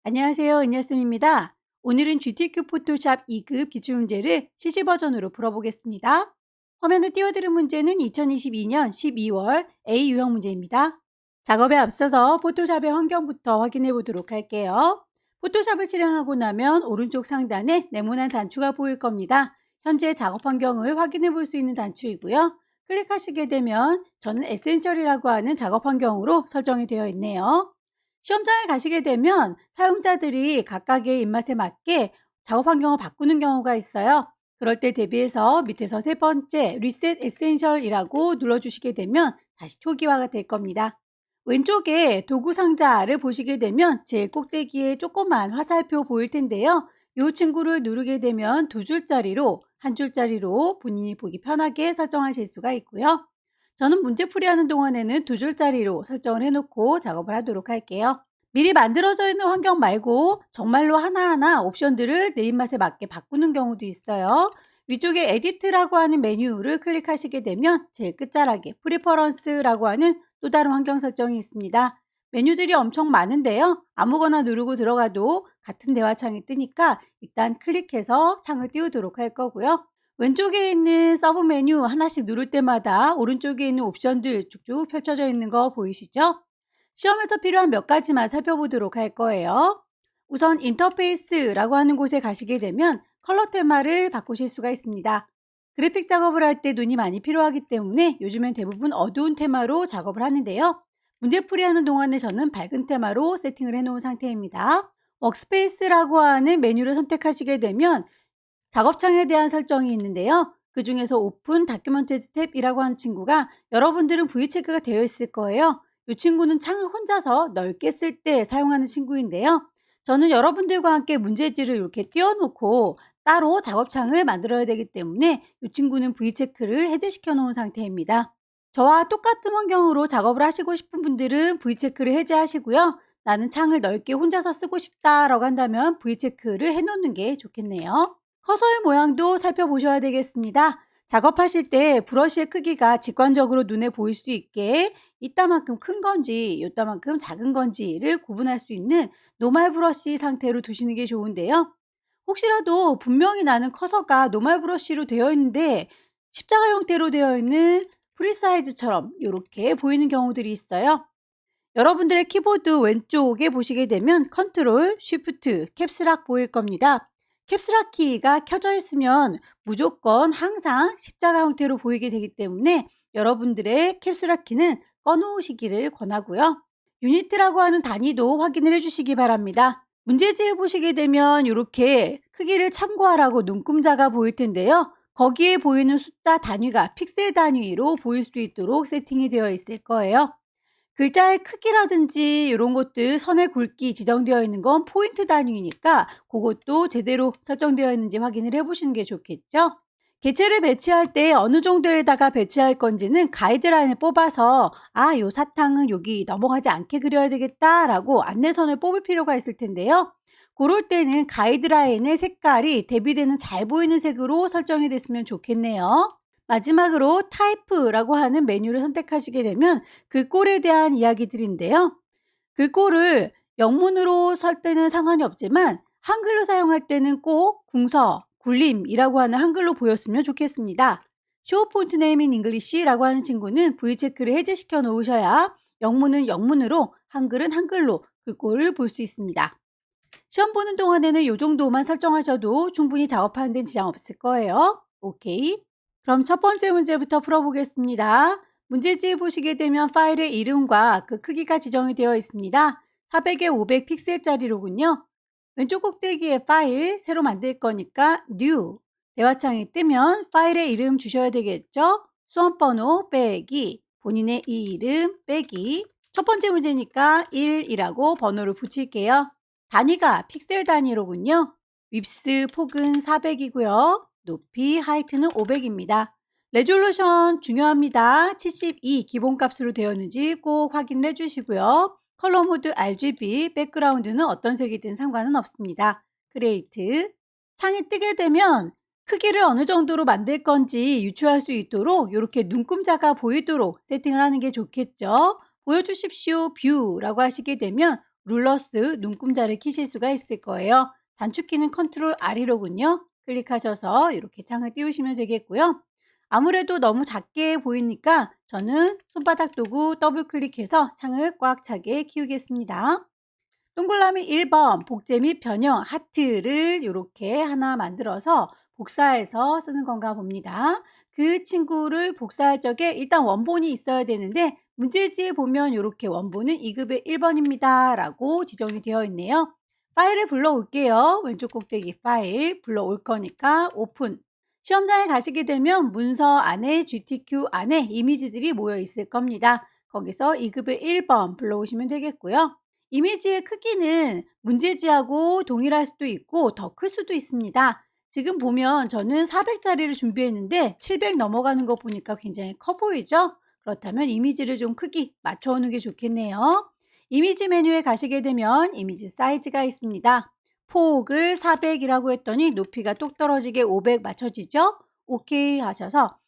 안녕하세요. 은여쌤입니다. 오늘은 GTQ 포토샵 2급 기출문제를 CC 버전으로 풀어보겠습니다. 화면에 띄워드린 문제는 2022년 12월 A 유형 문제입니다. 작업에 앞서서 포토샵의 환경부터 확인해 보도록 할게요. 포토샵을 실행하고 나면 오른쪽 상단에 네모난 단추가 보일 겁니다. 현재 작업 환경을 확인해 볼 수 있는 단추이고요. 클릭하시게 되면 저는 에센셜이라고 하는 작업 환경으로 설정이 되어 있네요. 시험장에 가시게 되면 사용자들이 각각의 입맛에 맞게 작업 환경을 바꾸는 경우가 있어요. 그럴 때 대비해서 밑에서 세 번째 리셋 에센셜이라고 눌러주시게 되면 다시 초기화가 될 겁니다. 왼쪽에 도구 상자를 보시게 되면 제일 꼭대기에 조그만 화살표 보일 텐데요. 이 친구를 누르게 되면 두 줄짜리로 한 줄짜리로 본인이 보기 편하게 설정하실 수가 있고요. 저는 문제풀이 하는 동안에는 두 줄짜리로 설정을 해놓고 작업을 하도록 할게요. 미리 만들어져 있는 환경 말고 정말로 하나하나 옵션들을 내 입맛에 맞게 바꾸는 경우도 있어요. 위쪽에 에디트라고 하는 메뉴를 클릭하시게 되면 제일 끝자락에 프리퍼런스라고 하는 또 다른 환경 설정이 있습니다. 메뉴들이 엄청 많은데요. 아무거나 누르고 들어가도 같은 대화창이 뜨니까 일단 클릭해서 창을 띄우도록 할 거고요. 왼쪽에 있는 서브 메뉴 하나씩 누를 때마다 오른쪽에 있는 옵션들 쭉쭉 펼쳐져 있는 거 보이시죠? 시험에서 필요한 몇 가지만 살펴보도록 할 거예요. 우선 인터페이스라고 하는 곳에 가시게 되면 컬러 테마를 바꾸실 수가 있습니다. 그래픽 작업을 할 때 눈이 많이 필요하기 때문에 요즘엔 대부분 어두운 테마로 작업을 하는데요. 문제풀이 하는 동안에 저는 밝은 테마로 세팅을 해놓은 상태입니다. 워크스페이스라고 하는 메뉴를 선택하시게 되면 작업창에 대한 설정이 있는데요. 그 중에서 오픈 다큐멘트 탭이라고 하는 친구가 여러분들은 V체크가 되어 있을 거예요. 이 친구는 창을 혼자서 넓게 쓸 때 사용하는 친구인데요. 저는 여러분들과 함께 문제지를 이렇게 띄워놓고 따로 작업창을 만들어야 되기 때문에 이 친구는 V체크를 해제시켜 놓은 상태입니다. 저와 똑같은 환경으로 작업을 하시고 싶은 분들은 V체크를 해제하시고요. 나는 창을 넓게 혼자서 쓰고 싶다라고 한다면 V체크를 해놓는 게 좋겠네요. 커서의 모양도 살펴보셔야 되겠습니다. 작업하실 때 브러쉬의 크기가 직관적으로 눈에 보일 수 있게 이따만큼 큰 건지 이따만큼 작은 건지를 구분할 수 있는 노멀 브러쉬 상태로 두시는 게 좋은데요. 혹시라도 분명히 나는 커서가 노멀 브러쉬로 되어 있는데 십자가 형태로 되어 있는 프리사이즈처럼 이렇게 보이는 경우들이 있어요. 여러분들의 키보드 왼쪽에 보시게 되면 컨트롤, 쉬프트, 캡스락 보일 겁니다. 캡스락 키가 켜져 있으면 무조건 항상 십자가 형태로 보이게 되기 때문에 여러분들의 캡스락 키는 꺼놓으시기를 권하고요. 유니트라고 하는 단위도 확인을 해주시기 바랍니다. 문제지에 보시게 되면 이렇게 크기를 참고하라고 눈금자가 보일 텐데요. 거기에 보이는 숫자 단위가 픽셀 단위로 보일 수 있도록 세팅이 되어 있을 거예요. 글자의 크기라든지 이런 것들 선의 굵기 지정되어 있는 건 포인트 단위니까 그것도 제대로 설정되어 있는지 확인을 해보시는 게 좋겠죠. 개체를 배치할 때 어느 정도에다가 배치할 건지는 가이드라인을 뽑아서 요 사탕은 여기 넘어가지 않게 그려야 되겠다라고 안내선을 뽑을 필요가 있을 텐데요. 그럴 때는 가이드라인의 색깔이 대비되는 잘 보이는 색으로 설정이 됐으면 좋겠네요. 마지막으로 타이프라고 하는 메뉴를 선택하시게 되면 글꼴에 대한 이야기들인데요. 글꼴을 영문으로 쓸 때는 상관이 없지만 한글로 사용할 때는 꼭 궁서, 굴림이라고 하는 한글로 보였으면 좋겠습니다. Show Font Name in English라고 하는 친구는 V체크를 해제시켜 놓으셔야 영문은 영문으로, 한글은 한글로 글꼴을 볼 수 있습니다. 시험 보는 동안에는 이 정도만 설정하셔도 충분히 작업하는 데는 지장 없을 거예요. 오케이. 그럼 첫 번째 문제부터 풀어보겠습니다. 문제지에 보시게 되면 파일의 이름과 그 크기가 지정이 되어 있습니다. 400에 500 픽셀짜리로군요. 왼쪽 꼭대기에 파일 새로 만들 거니까 New 대화창이 뜨면 파일의 이름 주셔야 되겠죠. 수험번호 빼기 본인의 이름 빼기 첫 번째 문제니까 1이라고 번호를 붙일게요. 단위가 픽셀 단위로군요. 윕스 폭은 400이고요. 높이 하이트는 500입니다. 레졸루션 중요합니다. 72 기본값으로 되었는지 꼭 확인을 해주시고요. 컬러 모드 RGB, 백그라운드는 어떤 색이든 상관은 없습니다. 그레이트. 창이 뜨게 되면 크기를 어느 정도로 만들 건지 유추할 수 있도록 이렇게 눈금자가 보이도록 세팅을 하는 게 좋겠죠. 보여주십시오. 뷰라고 하시게 되면 룰러스 눈금자를 키실 수가 있을 거예요. 단축키는 컨트롤 R이로군요. 클릭하셔서 이렇게 창을 띄우시면 되겠고요. 아무래도 너무 작게 보이니까 저는 손바닥 도구 더블 클릭해서 창을 꽉 차게 키우겠습니다. 동그라미 1번 복제 및 변형 하트를 이렇게 하나 만들어서 복사해서 쓰는 건가 봅니다. 그 친구를 복사할 적에 일단 원본이 있어야 되는데 문제지에 보면 이렇게 원본은 2급의 1번입니다 라고 지정이 되어 있네요. 파일을 불러올게요. 왼쪽 꼭대기 파일 불러올 거니까 오픈. 시험장에 가시게 되면 문서 안에 GTQ 안에 이미지들이 모여 있을 겁니다. 거기서 2급의 1번 불러오시면 되겠고요. 이미지의 크기는 문제지하고 동일할 수도 있고 더 클 수도 있습니다. 지금 보면 저는 400짜리를 준비했는데 700 넘어가는 거 보니까 굉장히 커 보이죠? 그렇다면 이미지를 좀 크기 맞춰오는 게 좋겠네요. 이미지 메뉴에 가시게 되면 이미지 사이즈가 있습니다. 폭을 400이라고 했더니 높이가 똑 떨어지게 500 맞춰지죠? 오케이 하셔서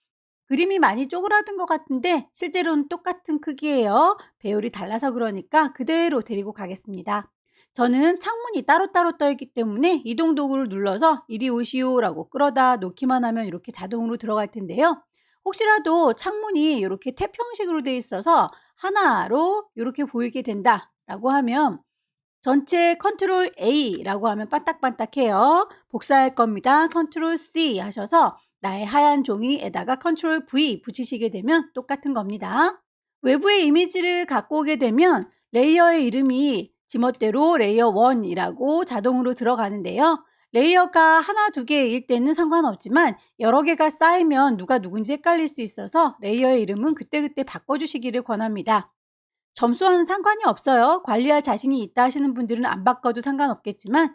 그림이 많이 쪼그라든 것 같은데 실제로는 똑같은 크기예요. 배열이 달라서 그러니까 그대로 데리고 가겠습니다. 저는 창문이 따로따로 떠 있기 때문에 이동 도구를 눌러서 이리 오시오라고 끌어다 놓기만 하면 이렇게 자동으로 들어갈 텐데요. 혹시라도 창문이 이렇게 탭 형식으로 되어 있어서 하나로 이렇게 보이게 된다라고 하면 전체 컨트롤 A라고 하면 반딱반딱해요. 복사할 겁니다. 컨트롤 C 하셔서 나의 하얀 종이에다가 컨트롤 V 붙이시게 되면 똑같은 겁니다. 외부의 이미지를 갖고 오게 되면 레이어의 이름이 지멋대로 레이어 1이라고 자동으로 들어가는데요. 레이어가 하나, 두 개일 때는 상관없지만 여러 개가 쌓이면 누가 누군지 헷갈릴 수 있어서 레이어의 이름은 그때그때 바꿔주시기를 권합니다. 점수와는 상관이 없어요. 관리할 자신이 있다 하시는 분들은 안 바꿔도 상관없겠지만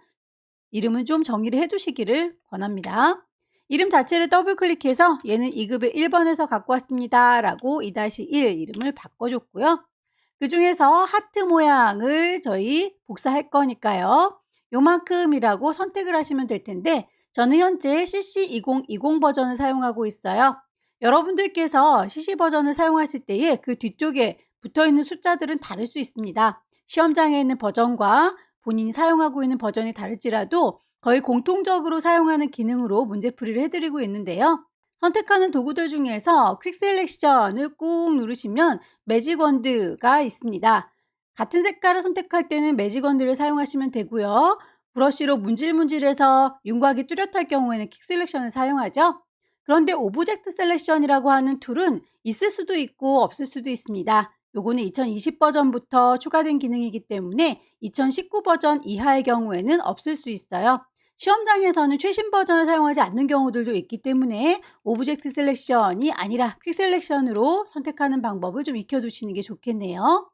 이름은 좀 정의를 해두시기를 권합니다. 이름 자체를 더블 클릭해서 얘는 2급의 1번에서 갖고 왔습니다 라고 2-1 이름을 바꿔줬고요. 그 중에서 하트 모양을 저희 복사할 거니까요. 요만큼이라고 선택을 하시면 될 텐데 저는 현재 CC2020 버전을 사용하고 있어요. 여러분들께서 CC 버전을 사용하실 때에 그 뒤쪽에 붙어있는 숫자들은 다를 수 있습니다. 시험장에 있는 버전과 본인이 사용하고 있는 버전이 다를지라도 거의 공통적으로 사용하는 기능으로 문제풀이를 해드리고 있는데요. 선택하는 도구들 중에서 퀵 셀렉션을 꾹 누르시면 매직 원드가 있습니다. 같은 색깔을 선택할 때는 매직 원드를 사용하시면 되고요. 브러쉬로 문질문질해서 윤곽이 뚜렷할 경우에는 퀵 셀렉션을 사용하죠. 그런데 오브젝트 셀렉션이라고 하는 툴은 있을 수도 있고 없을 수도 있습니다. 요거는 2020 버전부터 추가된 기능이기 때문에 2019 버전 이하의 경우에는 없을 수 있어요. 시험장에서는 최신 버전을 사용하지 않는 경우들도 있기 때문에 오브젝트 셀렉션이 아니라 퀵 셀렉션으로 선택하는 방법을 좀 익혀두시는 게 좋겠네요.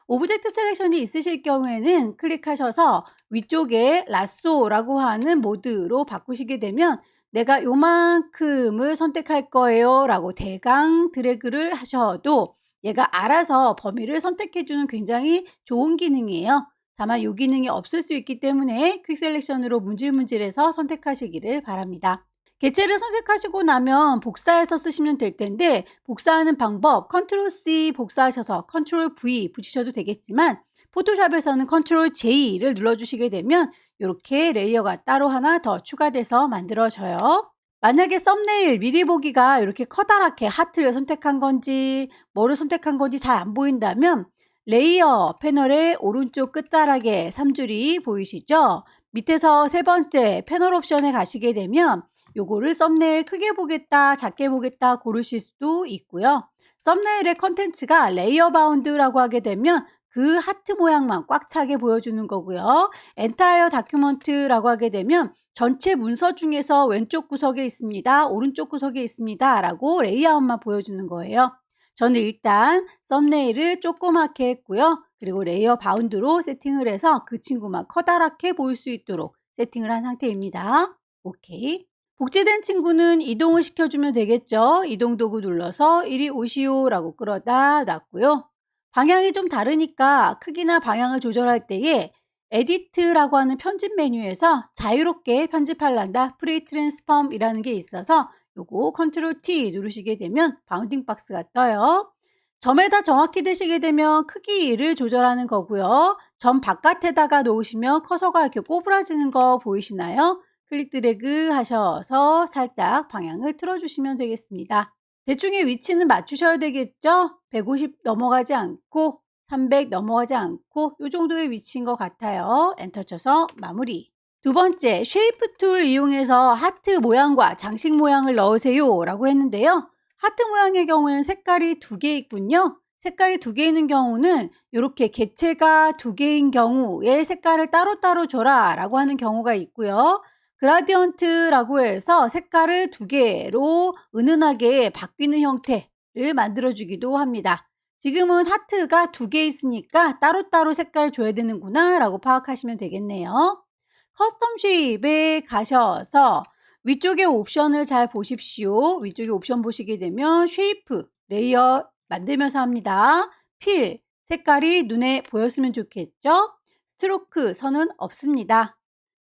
오브젝트 셀렉션이 있으실 경우에는 클릭하셔서 위쪽에 라쏘라고 하는 모드로 바꾸시게 되면 내가 요만큼을 선택할 거예요 라고 대강 드래그를 하셔도 얘가 알아서 범위를 선택해주는 굉장히 좋은 기능이에요. 다만 이 기능이 없을 수 있기 때문에 퀵 셀렉션으로 문질문질해서 선택하시기를 바랍니다. 개체를 선택하시고 나면 복사해서 쓰시면 될 텐데 복사하는 방법 컨트롤 C 복사하셔서 컨트롤 V 붙이셔도 되겠지만 포토샵에서는 컨트롤 J를 눌러주시게 되면 이렇게 레이어가 따로 하나 더 추가돼서 만들어져요. 만약에 썸네일 미리 보기가 이렇게 커다랗게 하트를 선택한 건지 뭐를 선택한 건지 잘 안 보인다면 레이어 패널의 오른쪽 끝자락에 3줄이 보이시죠? 밑에서 세 번째 패널 옵션에 가시게 되면 요거를 썸네일 크게 보겠다, 작게 보겠다 고르실 수도 있고요. 썸네일의 컨텐츠가 레이어 바운드라고 하게 되면 그 하트 모양만 꽉 차게 보여주는 거고요. 엔타이어 다큐먼트라고 하게 되면 전체 문서 중에서 왼쪽 구석에 있습니다. 오른쪽 구석에 있습니다. 라고 레이아웃만 보여주는 거예요. 저는 일단 썸네일을 조그맣게 했고요. 그리고 레이어 바운드로 세팅을 해서 그 친구만 커다랗게 보일 수 있도록 세팅을 한 상태입니다. 오케이. 복제된 친구는 이동을 시켜주면 되겠죠. 이동 도구 눌러서 이리 오시오 라고 끌어다 놨고요. 방향이 좀 다르니까 크기나 방향을 조절할 때에 에디트라고 하는 편집 메뉴에서 자유롭게 편집하란다 프리 트랜스폼이라는 게 있어서 요거 컨트롤 T 누르시게 되면 바운딩 박스가 떠요. 점에다 정확히 대시게 되면 크기를 조절하는 거고요. 점 바깥에다가 놓으시면 커서가 이렇게 꼬부라지는 거 보이시나요? 클릭 드래그 하셔서 살짝 방향을 틀어주시면 되겠습니다. 대충의 위치는 맞추셔야 되겠죠? 150 넘어가지 않고 300 넘어가지 않고 이 정도의 위치인 것 같아요. 엔터 쳐서 마무리. 두 번째, 쉐이프 툴 이용해서 하트 모양과 장식 모양을 넣으세요 라고 했는데요. 하트 모양의 경우에는 색깔이 두 개 있군요. 색깔이 두 개 있는 경우는 이렇게 개체가 두 개인 경우에 색깔을 따로따로 줘라 라고 하는 경우가 있고요. 그라디언트라고 해서 색깔을 두 개로 은은하게 바뀌는 형태를 만들어주기도 합니다. 지금은 하트가 두 개 있으니까 따로따로 색깔을 줘야 되는구나 라고 파악하시면 되겠네요. 커스텀 쉐입에 가셔서 위쪽에 옵션을 잘 보십시오. 위쪽에 옵션 보시게 되면 쉐이프, 레이어 만들면서 합니다. 필, 색깔이 눈에 보였으면 좋겠죠? 스트로크, 선은 없습니다.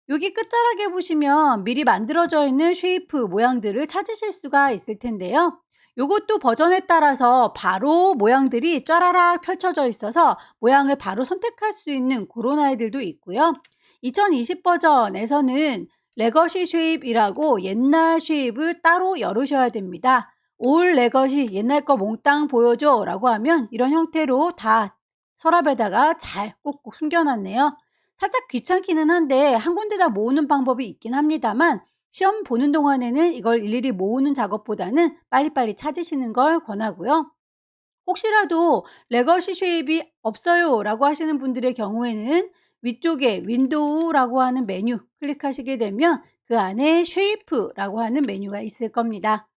여기 끝자락에 보시면 미리 만들어져 있는 쉐이프 모양들을 찾으실 수가 있을 텐데요. 요것도 버전에 따라서 바로 모양들이 쫘라락 펼쳐져 있어서 모양을 바로 선택할 수 있는 그런 아이들도 있고요. 2020 버전에서는 레거시 쉐입이라고 옛날 쉐입을 따로 열으셔야 됩니다. 올 레거시 옛날 거 몽땅 보여줘 라고 하면 이런 형태로 다 서랍에다가 잘 꼭꼭 숨겨놨네요. 살짝 귀찮기는 한데 한 군데다 모으는 방법이 있긴 합니다만 시험 보는 동안에는 이걸 일일이 모으는 작업보다는 빨리빨리 찾으시는 걸 권하고요. 혹시라도 레거시 쉐입이 없어요 라고 하시는 분들의 경우에는 위쪽에 윈도우라고 하는 메뉴 클릭하시게 되면 그 안에 쉐이프라고 하는 메뉴가 있을 겁니다.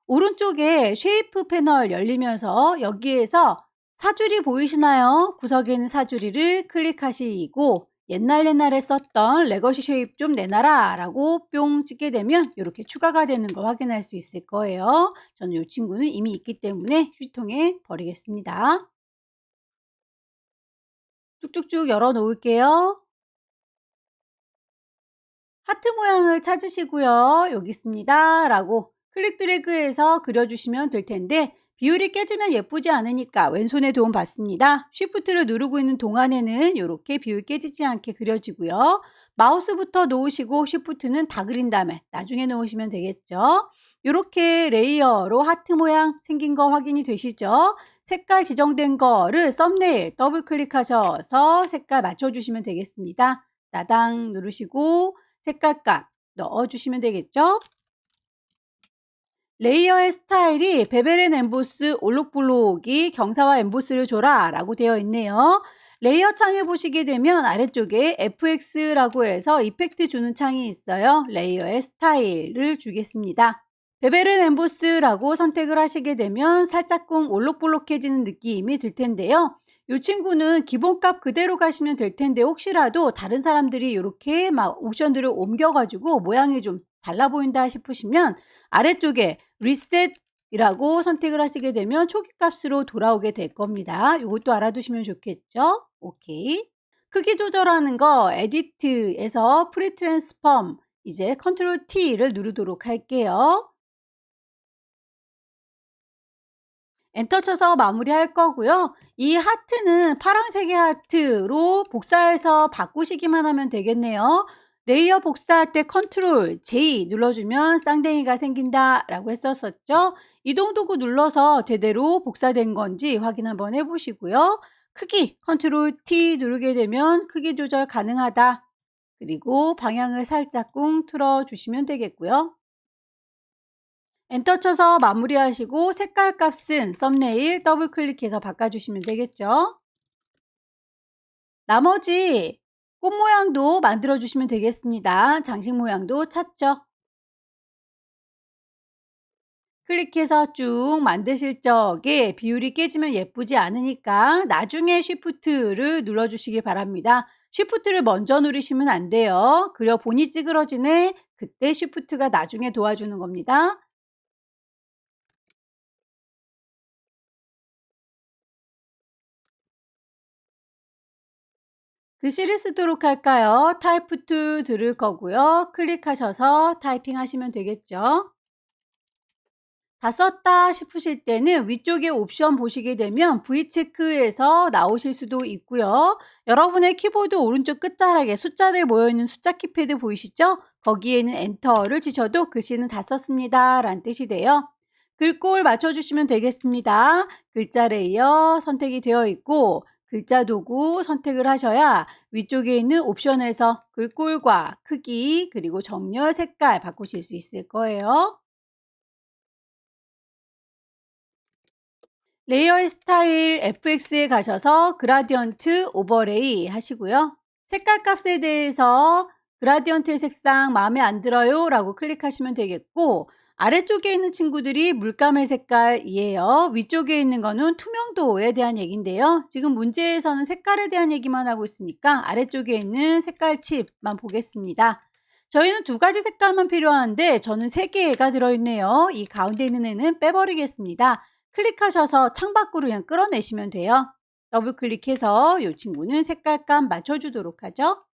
오른쪽에 쉐이프 패널 열리면서 여기에서 사줄이 보이시나요? 구석에 있는 사줄이를 클릭하시고 옛날에 썼던 레거시 쉐입 좀 내놔라 라고 뿅 찍게 되면 이렇게 추가가 되는 거 확인할 수 있을 거예요. 저는 이 친구는 이미 있기 때문에 휴지통에 버리겠습니다. 쭉쭉쭉 열어 놓을게요. 하트 모양을 찾으시고요. 여기 있습니다 라고 클릭 드래그해서 그려주시면 될 텐데 비율이 깨지면 예쁘지 않으니까 왼손에 도움 받습니다. 쉬프트를 누르고 있는 동안에는 이렇게 비율 깨지지 않게 그려지고요. 마우스부터 놓으시고 쉬프트는 다 그린 다음에 나중에 놓으시면 되겠죠. 이렇게 레이어로 하트 모양 생긴 거 확인이 되시죠? 색깔 지정된 거를 썸네일 더블 클릭하셔서 색깔 맞춰주시면 되겠습니다. 따당 누르시고 색깔값 넣어주시면 되겠죠? 레이어의 스타일이 베벨 앤 엠보스 올록블록이 경사와 엠보스를 줘라 라고 되어 있네요. 레이어 창에 보시게 되면 아래쪽에 FX라고 해서 이펙트 주는 창이 있어요. 레이어의 스타일을 주겠습니다. 베벨 앤 엠보스라고 선택을 하시게 되면 살짝쿵 올록볼록해지는 느낌이 들 텐데요. 이 친구는 기본값 그대로 가시면 될 텐데 혹시라도 다른 사람들이 이렇게 막 옵션들을 옮겨가지고 모양이 좀 달라 보인다 싶으시면 아래쪽에 리셋이라고 선택을 하시게 되면 초기 값으로 돌아오게 될 겁니다. 이것도 알아두시면 좋겠죠? 오케이. 크기 조절하는 거 에디트에서 프리 트랜스폼 이제 컨트롤 T를 누르도록 할게요. 엔터 쳐서 마무리할 거고요. 이 하트는 파란색의 하트로 복사해서 바꾸시기만 하면 되겠네요. 레이어 복사할 때 컨트롤 J 눌러주면 쌍둥이가 생긴다 라고 했었죠. 이동 도구 눌러서 제대로 복사된 건지 확인 한번 해보시고요. 크기 컨트롤 T 누르게 되면 크기 조절 가능하다. 그리고 방향을 살짝 꿍 틀어주시면 되겠고요. 엔터 쳐서 마무리하시고 색깔 값은 썸네일 더블 클릭해서 바꿔주시면 되겠죠. 나머지 꽃 모양도 만들어 주시면 되겠습니다. 장식 모양도 찾죠. 클릭해서 쭉 만드실 적에 비율이 깨지면 예쁘지 않으니까 나중에 쉬프트를 눌러주시기 바랍니다. 쉬프트를 먼저 누르시면 안 돼요. 그려 본이 찌그러지네. 그때 쉬프트가 나중에 도와주는 겁니다. 글씨를 쓰도록 할까요? 타이프 툴 들을 거고요. 클릭하셔서 타이핑 하시면 되겠죠. 다 썼다 싶으실 때는 위쪽에 옵션 보시게 되면 V체크에서 나오실 수도 있고요. 여러분의 키보드 오른쪽 끝자락에 숫자들 모여있는 숫자 키패드 보이시죠? 거기에는 엔터를 치셔도 글씨는 다 썼습니다 라는 뜻이 돼요. 글꼴 맞춰주시면 되겠습니다. 글자 레이어 선택이 되어 있고 글자 도구 선택을 하셔야 위쪽에 있는 옵션에서 글꼴과 크기 그리고 정렬 색깔 바꾸실 수 있을 거예요. 레이어의 스타일 FX에 가셔서 그라디언트 오버레이 하시고요. 색깔 값에 대해서 그라디언트의 색상 마음에 안 들어요 라고 클릭하시면 되겠고 아래쪽에 있는 친구들이 물감의 색깔이에요. 위쪽에 있는 거는 투명도에 대한 얘기인데요. 지금 문제에서는 색깔에 대한 얘기만 하고 있으니까 아래쪽에 있는 색깔 칩만 보겠습니다. 저희는 두 가지 색깔만 필요한데 저는 3개가 들어있네요. 이 가운데 있는 애는 빼버리겠습니다. 클릭하셔서 창밖으로 그냥 끌어내시면 돼요. 더블 클릭해서 이 친구는 색깔감 맞춰주도록 하죠.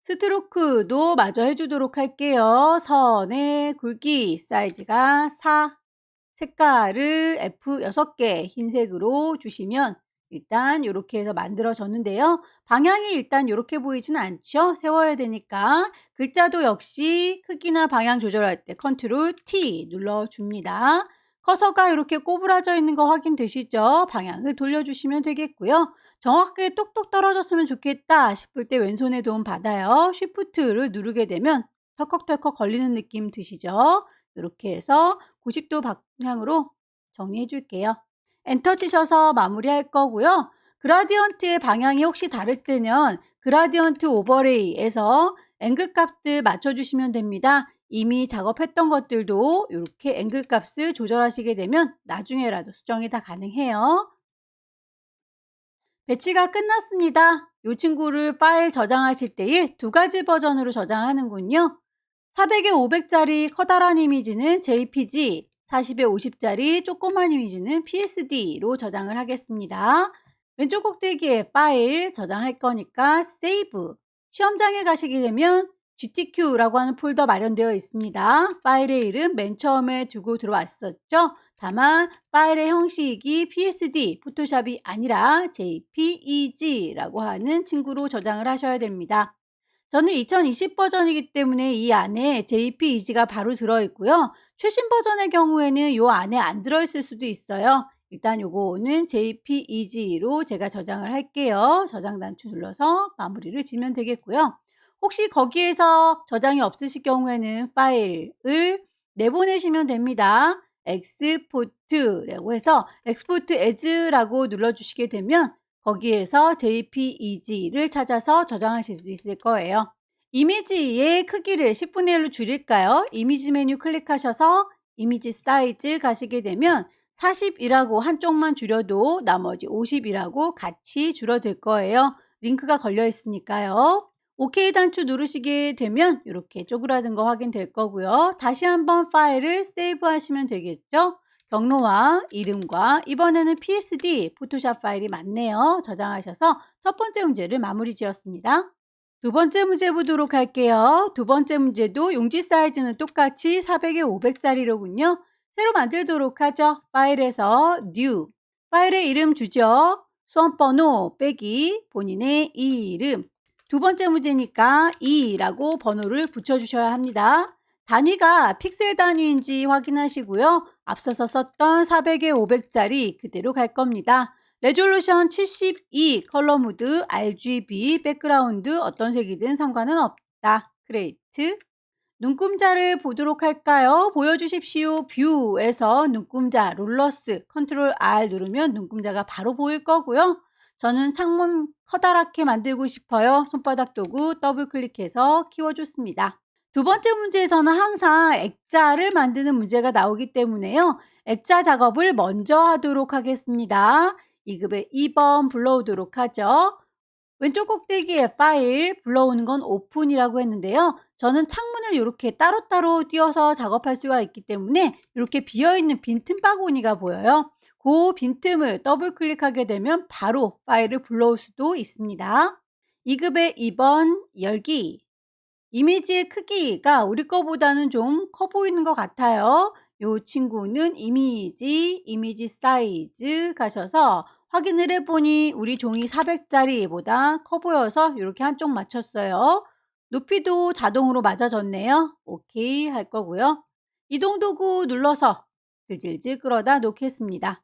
스트로크도 마저 해주도록 할게요. 선의 굵기 사이즈가 4, 색깔을 F 6개 흰색으로 주시면 일단 이렇게 해서 만들어졌는데요. 방향이 일단 이렇게 보이지는 않죠. 세워야 되니까 글자도 역시 크기나 방향 조절할 때 컨트롤 T 눌러줍니다. 커서가 이렇게 꼬부라져 있는 거 확인되시죠? 방향을 돌려주시면 되겠고요. 정확하게 똑똑 떨어졌으면 좋겠다 싶을 때 왼손에 도움 받아요. 쉬프트를 누르게 되면 덜컥덜컥 걸리는 느낌 드시죠? 이렇게 해서 90도 방향으로 정리해 줄게요. 엔터 치셔서 마무리할 거고요. 그라디언트의 방향이 혹시 다를 때는 그라디언트 오버레이에서 앵글 값들 맞춰주시면 됩니다. 이미 작업했던 것들도 이렇게 앵글 값을 조절하시게 되면 나중에라도 수정이 다 가능해요. 배치가 끝났습니다. 이 친구를 파일 저장하실 때에 두 가지 버전으로 저장하는군요. 400에 500짜리 커다란 이미지는 JPG, 40에 50짜리 조그만 이미지는 PSD로 저장을 하겠습니다. 왼쪽 꼭대기에 파일 저장할 거니까 세이브. 시험장에 가시게 되면 GTQ라고 하는 폴더 마련되어 있습니다. 파일의 이름 맨 처음에 두고 들어왔었죠. 다만 파일의 형식이 PSD, 포토샵이 아니라 JPEG라고 하는 친구로 저장을 하셔야 됩니다. 저는 2020 버전이기 때문에 이 안에 JPEG가 바로 들어있고요. 최신 버전의 경우에는 이 안에 안 들어있을 수도 있어요. 일단 요거는 JPEG로 제가 저장을 할게요. 저장 단추 눌러서 마무리를 지면 되겠고요. 혹시 거기에서 저장이 없으실 경우에는 파일을 내보내시면 됩니다. 엑스포트라고 해서 엑스포트 에즈라고 눌러주시게 되면 거기에서 JPEG를 찾아서 저장하실 수 있을 거예요. 이미지의 크기를 10분의 1로 줄일까요? 이미지 메뉴 클릭하셔서 이미지 사이즈 가시게 되면 40이라고 한쪽만 줄여도 나머지 50이라고 같이 줄어들 거예요. 링크가 걸려 있으니까요. OK 단추 누르시게 되면 이렇게 쪼그라든 거 확인될 거고요. 다시 한번 파일을 세이브 하시면 되겠죠? 경로와 이름과 이번에는 PSD 포토샵 파일이 맞네요. 저장하셔서 첫 번째 문제를 마무리 지었습니다. 두 번째 문제 보도록 할게요. 두 번째 문제도 용지 사이즈는 똑같이 400에 500짜리로군요. 새로 만들도록 하죠. 파일에서 New, 파일의 이름 주죠. 수험번호 빼기 본인의 이름. 두 번째 문제니까 2라고 번호를 붙여주셔야 합니다. 단위가 픽셀 단위인지 확인하시고요. 앞서서 썼던 400에 500짜리 그대로 갈 겁니다. 레졸루션 72, 컬러 모드, RGB, 백그라운드 어떤 색이든 상관은 없다. 그레이트. 눈금자를 보도록 할까요? 보여주십시오. 뷰에서 눈금자, 롤러스, 컨트롤 R 누르면 눈금자가 바로 보일 거고요. 저는 창문 커다랗게 만들고 싶어요. 손바닥 도구 더블 클릭해서 키워줬습니다. 두 번째 문제에서는 항상 액자를 만드는 문제가 나오기 때문에요. 액자 작업을 먼저 하도록 하겠습니다. 2급의 2번 불러오도록 하죠. 왼쪽 꼭대기에 파일 불러오는 건 오픈이라고 했는데요. 저는 창문을 이렇게 따로따로 띄워서 작업할 수가 있기 때문에 이렇게 비어있는 빈틈 바구니가 보여요. 그 빈틈을 더블 클릭하게 되면 바로 파일을 불러올 수도 있습니다. 2급의 2번 열기. 이미지의 크기가 우리 거보다는 좀 커 보이는 것 같아요. 요 친구는 이미지 사이즈 가셔서 확인을 해보니 우리 종이 400짜리보다 커 보여서 이렇게 한쪽 맞췄어요. 높이도 자동으로 맞아졌네요. 오케이 할 거고요. 이동 도구 눌러서 질질질 끌어다 놓겠습니다.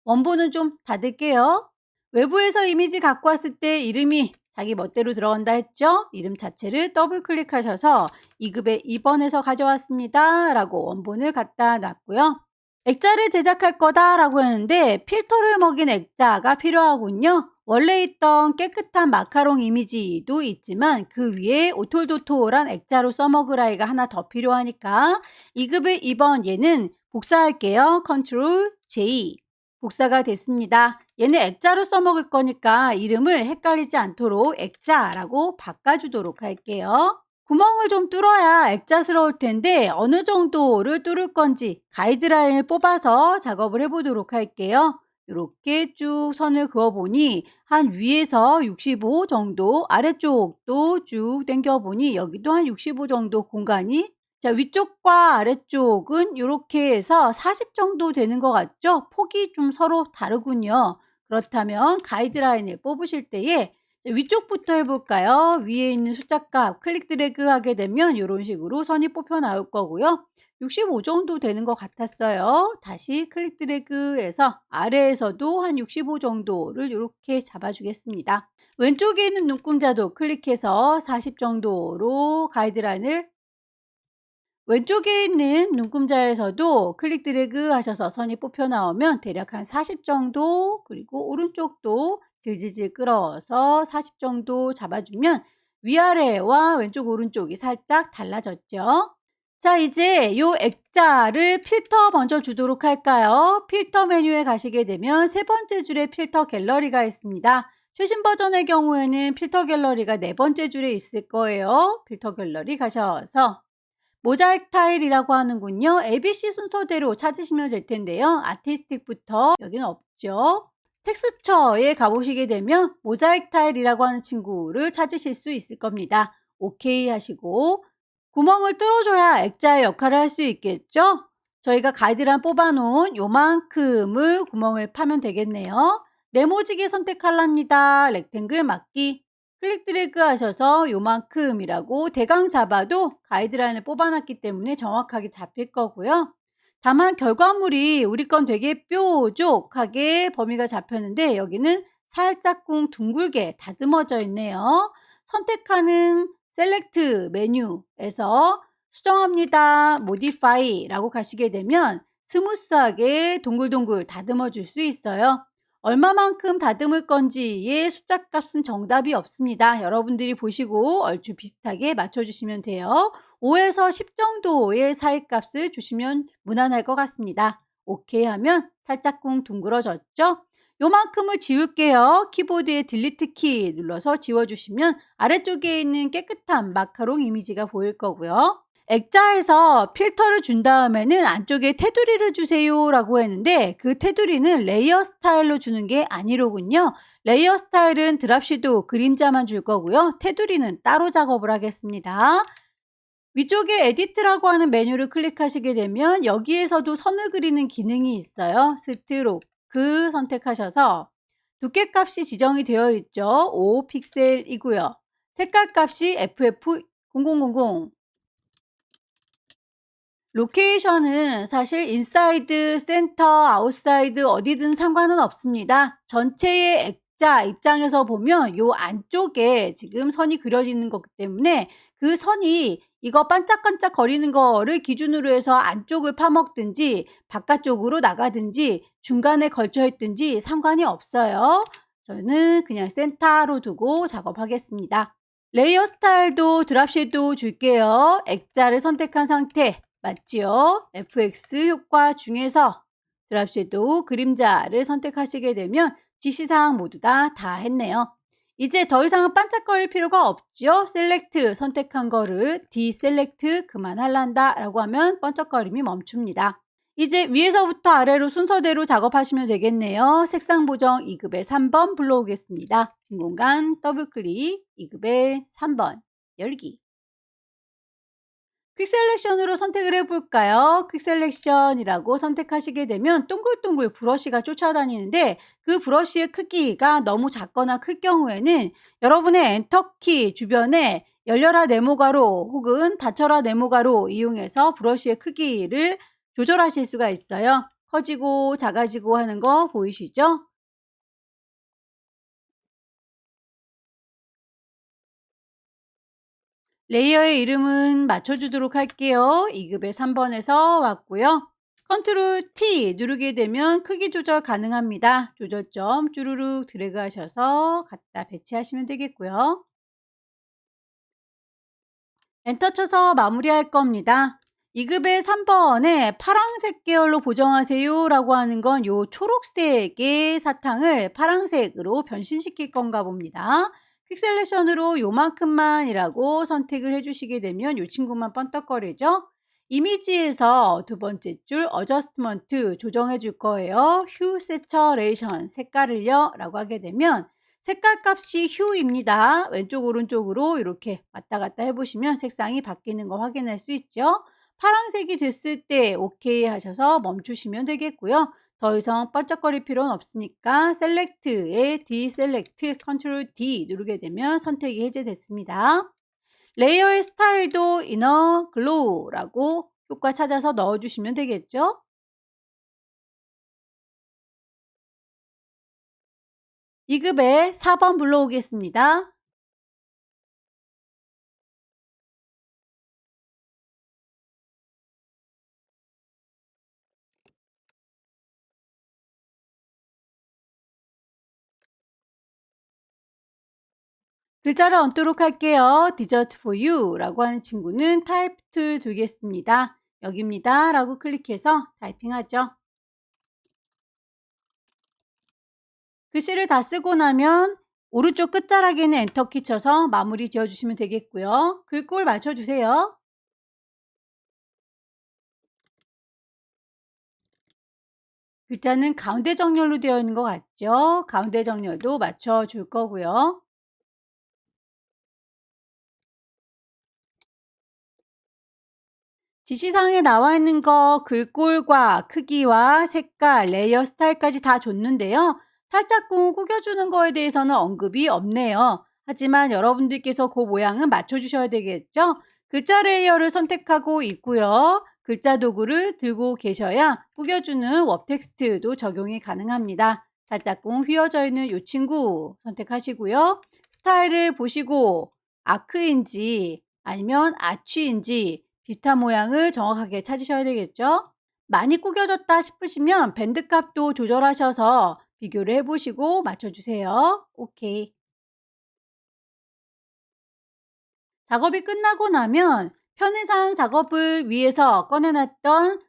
원본은 좀 닫을게요. 외부에서 이미지 갖고 왔을 때 이름이 자기 멋대로 들어간다 했죠? 이름 자체를 더블 클릭하셔서 2급의 2번에서 가져왔습니다. 라고 원본을 갖다 놨고요. 액자를 제작할 거다 라고 했는데 필터를 먹인 액자가 필요하군요. 원래 있던 깨끗한 마카롱 이미지도 있지만 그 위에 오톨도톨한 액자로 써먹을 아이가 하나 더 필요하니까 2급의 2번 얘는 복사할게요. 컨트롤 J. 복사가 됐습니다. 얘는 액자로 써먹을 거니까 이름을 헷갈리지 않도록 액자라고 바꿔주도록 할게요. 구멍을 좀 뚫어야 액자스러울 텐데 어느 정도를 뚫을 건지 가이드라인을 뽑아서 작업을 해보도록 할게요. 이렇게 쭉 선을 그어보니 한 위에서 65 정도, 아래쪽도 쭉 당겨보니 여기도 한 65 정도 공간이, 자, 위쪽과 아래쪽은 이렇게 해서 40 정도 되는 것 같죠? 폭이 좀 서로 다르군요. 그렇다면 가이드라인을 뽑으실 때에 위쪽부터 해볼까요? 위에 있는 숫자값 클릭 드래그 하게 되면 이런 식으로 선이 뽑혀 나올 거고요. 65 정도 되는 것 같았어요. 다시 클릭 드래그해서 아래에서도 한 65 정도를 이렇게 잡아주겠습니다. 왼쪽에 있는 눈금자도 클릭해서 40 정도로 가이드라인을, 왼쪽에 있는 눈금자에서도 클릭 드래그 하셔서 선이 뽑혀 나오면 대략 한 40 정도, 그리고 오른쪽도 질질질 끌어서 40 정도 잡아주면 위아래와 왼쪽 오른쪽이 살짝 달라졌죠. 자, 이제 요 액자를 필터 먼저 주도록 할까요? 필터 메뉴에 가시게 되면 세 번째 줄에 필터 갤러리가 있습니다. 최신 버전의 경우에는 필터 갤러리가 네 번째 줄에 있을 거예요. 필터 갤러리 가셔서 모자익 타일이라고 하는군요. ABC 순서대로 찾으시면 될 텐데요. 아티스틱부터 여기는 없죠. 텍스처에 가보시게 되면 모자익 타일이라고 하는 친구를 찾으실 수 있을 겁니다. 오케이 하시고 구멍을 뚫어줘야 액자의 역할을 할 수 있겠죠? 저희가 가이드란 뽑아놓은 요만큼을 구멍을 파면 되겠네요. 네모지게 선택하랍니다. 렉탱글 맞기. 클릭 드래그 하셔서 요만큼이라고 대강 잡아도 가이드라인을 뽑아놨기 때문에 정확하게 잡힐 거고요. 다만 결과물이 우리 건 되게 뾰족하게 범위가 잡혔는데 여기는 살짝쿵 둥글게 다듬어져 있네요. 선택하는 셀렉트 메뉴에서 수정합니다. 모디파이라고 가시게 되면 스무스하게 동글동글 다듬어 줄 수 있어요. 얼마만큼 다듬을 건지의 숫자 값은 정답이 없습니다. 여러분들이 보시고 얼추 비슷하게 맞춰주시면 돼요. 5에서 10 정도의 사이 값을 주시면 무난할 것 같습니다. 오케이 하면 살짝쿵 둥그러졌죠? 요만큼을 지울게요. 키보드의 딜리트 키 눌러서 지워주시면 아래쪽에 있는 깨끗한 마카롱 이미지가 보일 거고요. 액자에서 필터를 준 다음에는 안쪽에 테두리를 주세요 라고 했는데 그 테두리는 레이어 스타일로 주는 게 아니로군요. 레이어 스타일은 드랍 섀도우 그림자만 줄 거고요. 테두리는 따로 작업을 하겠습니다. 위쪽에 에디트라고 하는 메뉴를 클릭하시게 되면 여기에서도 선을 그리는 기능이 있어요. 스트로크 선택하셔서 두께 값이 지정이 되어 있죠. 5 픽셀이고요. 색깔 값이 FF0000. 로케이션은 사실 인사이드, 센터, 아웃사이드 어디든 상관은 없습니다. 전체의 액자 입장에서 보면 요 안쪽에 지금 선이 그려지는 거기 때문에 그 선이 이거 반짝반짝 거리는 거를 기준으로 해서 안쪽을 파먹든지 바깥쪽으로 나가든지 중간에 걸쳐 있든지 상관이 없어요. 저는 그냥 센터로 두고 작업하겠습니다. 레이어 스타일도 드랍 섀도우 줄게요. 액자를 선택한 상태 맞지요? FX 효과 중에서 드랍 섀도우 그림자를 선택하시게 되면 지시사항 모두 다 했네요. 이제 더 이상 반짝거릴 필요가 없죠? 셀렉트 선택한 거를 디셀렉트 그만할란다 라고 하면 번쩍거림이 멈춥니다. 이제 위에서부터 아래로 순서대로 작업하시면 되겠네요. 색상 보정 2급의 3번 불러오겠습니다. 빈 공간 더블 클릭 2급의 3번 열기. 퀵 셀렉션으로 선택을 해볼까요? 퀵 셀렉션이라고 선택하시게 되면 동글동글 브러쉬가 쫓아다니는데 그 브러쉬의 크기가 너무 작거나 클 경우에는 여러분의 엔터키 주변에 열려라 네모가로 혹은 닫혀라 네모가로 이용해서 브러쉬의 크기를 조절하실 수가 있어요. 커지고 작아지고 하는 거 보이시죠? 레이어의 이름은 맞춰주도록 할게요. 2급의 3번에서 왔고요. 컨트롤 T 누르게 되면 크기 조절 가능합니다. 조절점 쭈루룩 드래그 하셔서 갖다 배치하시면 되겠고요. 엔터 쳐서 마무리할 겁니다. 2급의 3번에 파란색 계열로 보정하세요 라고 하는 건 요 초록색의 사탕을 파란색으로 변신시킬 건가 봅니다. 퀵셀렉션으로 요만큼만이라고 선택을 해주시게 되면 요 친구만 번떡거리죠. 이미지에서 두 번째 줄 어저스트먼트 조정해 줄 거예요. 휴 세처레이션 색깔을요 라고 하게 되면 색깔 값이 휴입니다. 왼쪽 오른쪽으로 이렇게 왔다 갔다 해보시면 색상이 바뀌는 거 확인할 수 있죠. 파란색이 됐을 때 오케이 하셔서 멈추시면 되겠고요. 더 이상 반짝거릴 필요는 없으니까 셀렉트에 디셀렉트 컨트롤 D 누르게 되면 선택이 해제됐습니다. 레이어의 스타일도 이너 글로우라고 효과 찾아서 넣어주시면 되겠죠. 2급에 4번 불러오겠습니다. 글자를 얹도록 할게요. Dessert for you 라고 하는 친구는 타입 툴 두겠습니다. 여기입니다 라고 클릭해서 타이핑하죠. 글씨를 다 쓰고 나면 오른쪽 끝자락에는 엔터키 쳐서 마무리 지어주시면 되겠고요. 글꼴 맞춰주세요. 글자는 가운데 정렬로 되어 있는 것 같죠? 가운데 정렬도 맞춰줄 거고요. 지시사항에 나와 있는 거 글꼴과 크기와 색깔, 레이어 스타일까지 다 줬는데요. 살짝쿵 구겨주는 거에 대해서는 언급이 없네요. 하지만 여러분들께서 그 모양은 맞춰주셔야 되겠죠? 글자 레이어를 선택하고 있고요. 글자 도구를 들고 계셔야 구겨주는 웹텍스트도 적용이 가능합니다. 살짝쿵 휘어져 있는 이 친구 선택하시고요. 스타일을 보시고 아크인지 아니면 아치인지 비슷한 모양을 정확하게 찾으셔야 되겠죠? 많이 구겨졌다 싶으시면 밴드 값도 조절하셔서 비교를 해보시고 맞춰주세요. 오케이. 작업이 끝나고 나면 편의상 작업을 위해서 꺼내놨던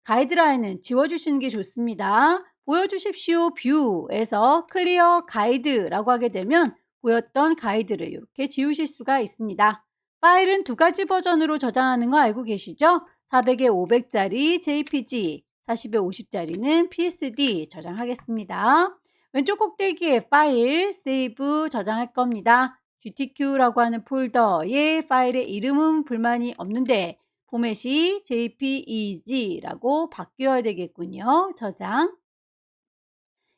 가이드라인은 지워주시는 게 좋습니다. 보여주십시오 뷰에서 클리어 가이드라고 하게 되면 보였던 가이드를 이렇게 지우실 수가 있습니다. 파일은 두 가지 버전으로 저장하는 거 알고 계시죠? 400에 500짜리 JPG, 40에 50짜리는 PSD 저장하겠습니다. 왼쪽 꼭대기에 파일, 세이브 저장할 겁니다. GTQ라고 하는 폴더에 파일의 이름은 불만이 없는데 포맷이 JPEG라고 바뀌어야 되겠군요. 저장.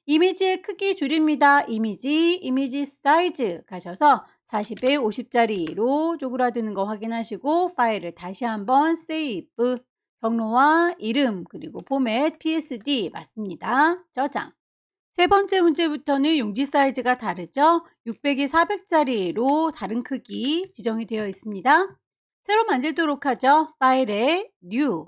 이미지의 크기 줄입니다. 이미지 사이즈 가셔서 40에 50짜리로 쪼그라드는 거 확인하시고 파일을 다시 한번 세이브, 경로와 이름 그리고 포맷 PSD 맞습니다. 저장. 세 번째 문제부터는 용지 사이즈가 다르죠. 600에 400짜리로 다른 크기 지정이 되어 있습니다. 새로 만들도록 하죠. 파일에 New,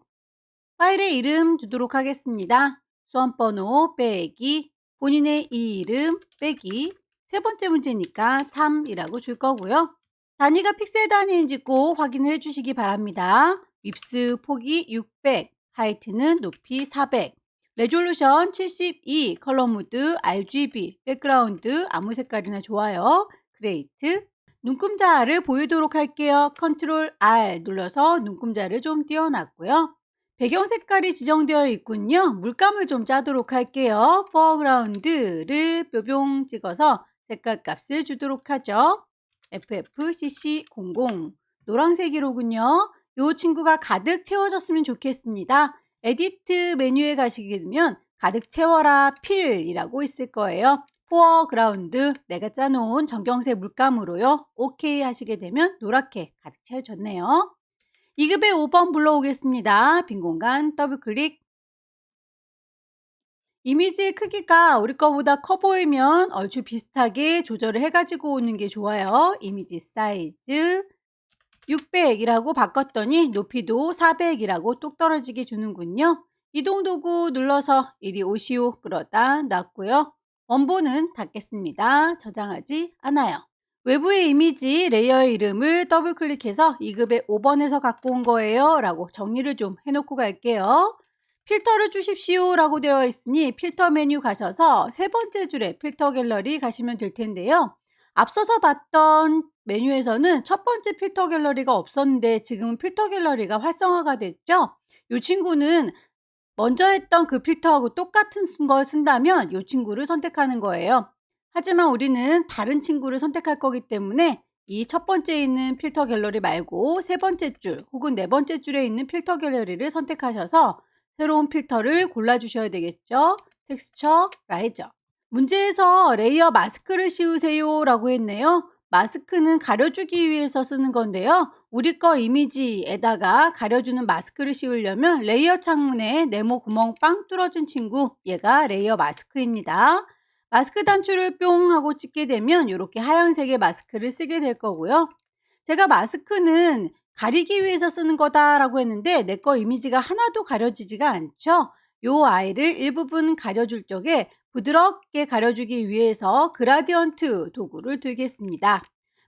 파일의 이름 주도록 하겠습니다. 수험번호 빼기, 본인의 이름 빼기, 세 번째 문제니까 3이라고 줄 거고요. 단위가 픽셀 단위인지 꼭 확인을 해주시기 바랍니다. 윕스 폭이 600, 하이트는 높이 400, 레졸루션 72, 컬러 모드 RGB, 백그라운드 아무 색깔이나 좋아요. 그레이트. 눈금자를 보이도록 할게요. 컨트롤 R 눌러서 눈금자를 좀 띄워놨고요. 배경 색깔이 지정되어 있군요. 물감을 좀 짜도록 할게요. 포어그라운드를 뾰병 찍어서 색깔 값을 주도록 하죠. FFCC00 노란색이로군요. 요 친구가 가득 채워졌으면 좋겠습니다. 에디트 메뉴에 가시게 되면 가득 채워라 필이라고 있을 거예요. 포어그라운드 내가 짜놓은 정경색 물감으로요. 오케이 하시게 되면 노랗게 가득 채워졌네요. 2급의 5번 불러오겠습니다. 빈 공간 더블클릭. 이미지의 크기가 우리 거보다 커 보이면 얼추 비슷하게 조절을 해가지고 오는 게 좋아요. 이미지 사이즈 600이라고 바꿨더니 높이도 400이라고 똑 떨어지게 주는군요. 이동 도구 눌러서 이리 오시오 그러다 놨고요. 원본은 닫겠습니다. 저장하지 않아요. 외부의 이미지 레이어의 이름을 더블 클릭해서 2급의 5번에서 갖고 온 거예요 라고 정리를 좀 해놓고 갈게요. 필터를 주십시오 라고 되어 있으니 필터 메뉴 가셔서 세 번째 줄에 필터 갤러리 가시면 될 텐데요. 앞서서 봤던 메뉴에서는 첫 번째 필터 갤러리가 없었는데 지금은 필터 갤러리가 활성화가 됐죠. 이 친구는 먼저 했던 그 필터하고 똑같은 걸 쓴다면 이 친구를 선택하는 거예요. 하지만 우리는 다른 친구를 선택할 거기 때문에 이 첫 번째에 있는 필터 갤러리 말고 세 번째 줄 혹은 네 번째 줄에 있는 필터 갤러리를 선택하셔서 새로운 필터를 골라주셔야 되겠죠. 텍스처 라이저. 문제에서 레이어 마스크를 씌우세요 라고 했네요. 마스크는 가려주기 위해서 쓰는 건데요. 우리 거 이미지에다가 가려주는 마스크를 씌우려면 레이어 창문에 네모 구멍 빵 뚫어진 친구, 얘가 레이어 마스크입니다. 마스크 단추를 뿅 하고 찍게 되면 이렇게 하얀색의 마스크를 쓰게 될 거고요. 제가 마스크는 가리기 위해서 쓰는 거다라고 했는데 내 거 이미지가 하나도 가려지지가 않죠. 요 아이를 일부분 가려줄 적에 부드럽게 가려주기 위해서 그라디언트 도구를 들겠습니다.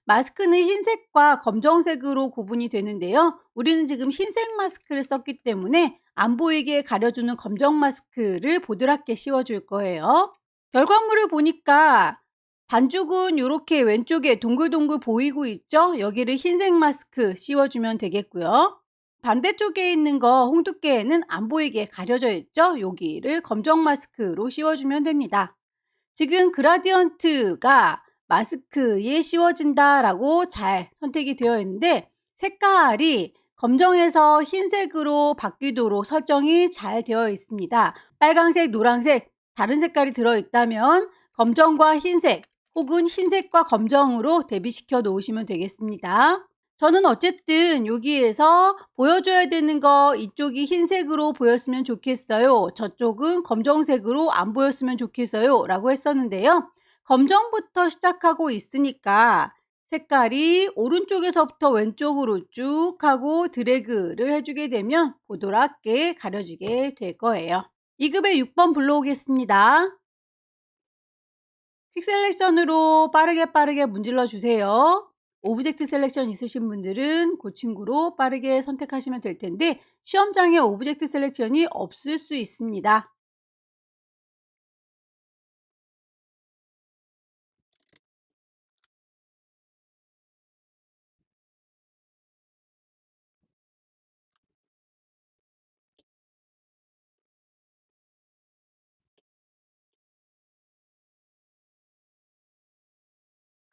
마스크는 흰색과 검정색으로 구분이 되는데요. 우리는 지금 흰색 마스크를 썼기 때문에 안 보이게 가려주는 검정 마스크를 보드랍게 씌워줄 거예요. 결과물을 보니까 반죽은 이렇게 왼쪽에 동글동글 보이고 있죠? 여기를 흰색 마스크 씌워주면 되겠고요. 반대쪽에 있는 거 홍두깨에는 안 보이게 가려져 있죠? 여기를 검정 마스크로 씌워주면 됩니다. 지금 그라디언트가 마스크에 씌워진다라고 잘 선택이 되어 있는데 색깔이 검정에서 흰색으로 바뀌도록 설정이 잘 되어 있습니다. 빨강색, 노란색 다른 색깔이 들어있다면 검정과 흰색 혹은 흰색과 검정으로 대비시켜 놓으시면 되겠습니다. 저는 어쨌든 여기에서 보여줘야 되는 거 이쪽이 흰색으로 보였으면 좋겠어요. 저쪽은 검정색으로 안 보였으면 좋겠어요. 라고 했었는데요. 검정부터 시작하고 있으니까 색깔이 오른쪽에서부터 왼쪽으로 쭉 하고 드래그를 해주게 되면 보드랍게 가려지게 될 거예요. 2급의 6번 불러오겠습니다. 퀵 셀렉션으로 빠르게 문질러 주세요. 오브젝트 셀렉션 있으신 분들은 그 친구로 빠르게 선택하시면 될 텐데 시험장에 오브젝트 셀렉션이 없을 수 있습니다.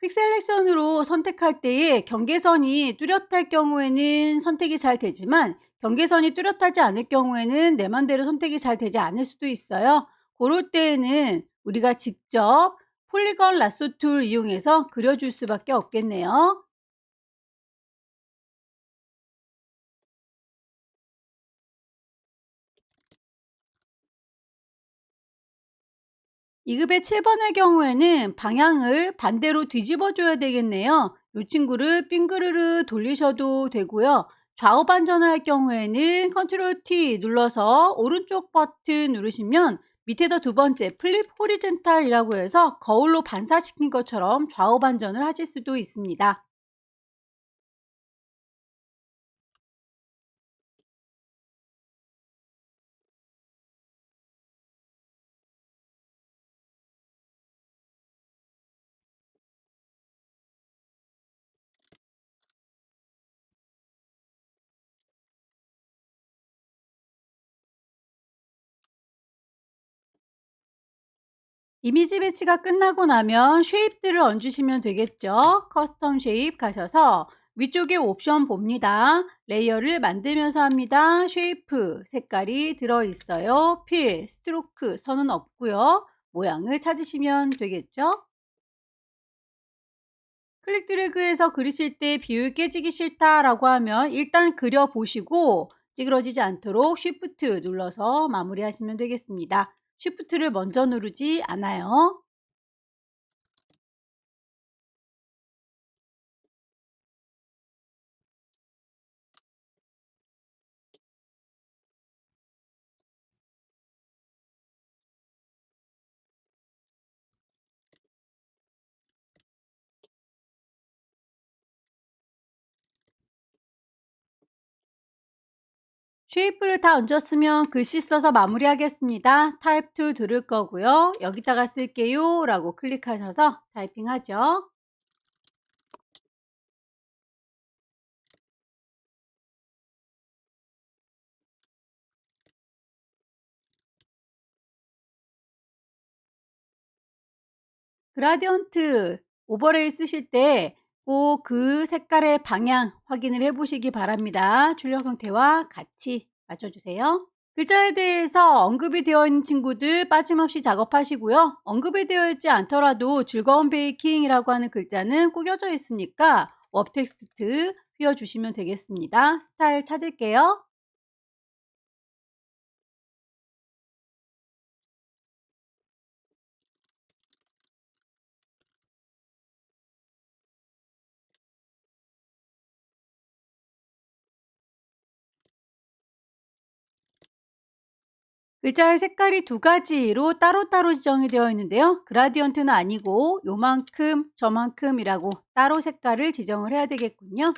퀵 셀렉션으로 선택할 때에 경계선이 뚜렷할 경우에는 선택이 잘 되지만 경계선이 뚜렷하지 않을 경우에는 내 맘대로 선택이 잘 되지 않을 수도 있어요. 그럴 때에는 우리가 직접 폴리건 라쏘 툴 이용해서 그려줄 수밖에 없겠네요. 2급의 7번의 경우에는 방향을 반대로 뒤집어 줘야 되겠네요. 이 친구를 빙그르르 돌리셔도 되고요. 좌우 반전을 할 경우에는 컨트롤 T 눌러서 오른쪽 버튼 누르시면 밑에서 두 번째 플립 호리젠탈이라고 해서 거울로 반사시킨 것처럼 좌우 반전을 하실 수도 있습니다. 이미지 배치가 끝나고 나면 쉐입들을 얹으시면 되겠죠. 커스텀 쉐입 가셔서 위쪽에 옵션 봅니다. 레이어를 만들면서 합니다. 쉐이프, 색깔이 들어있어요. 필, 스트로크, 선은 없고요. 모양을 찾으시면 되겠죠? 클릭 드래그해서 그리실 때 비율 깨지기 싫다라고 하면 일단 그려보시고 찌그러지지 않도록 쉬프트 눌러서 마무리하시면 되겠습니다. 쉬프트를 먼저 누르지 않아요. 쉐이프를 다 얹었으면 글씨 써서 마무리하겠습니다. 타입 툴 들을 거고요. 여기다가 쓸게요 라고 클릭하셔서 타이핑하죠. 그라디언트 오버레이 쓰실 때 꼭 그 색깔의 방향 확인을 해 보시기 바랍니다. 출력 형태와 같이 맞춰주세요. 글자에 대해서 언급이 되어 있는 친구들 빠짐없이 작업하시고요. 언급이 되어 있지 않더라도 즐거운 베이킹이라고 하는 글자는 구겨져 있으니까 업 텍스트 휘어주시면 되겠습니다. 스타일 찾을게요. 글자의 색깔이 두 가지로 따로따로 지정이 되어 있는데요. 그라디언트는 아니고 요만큼 저만큼이라고 따로 색깔을 지정을 해야 되겠군요.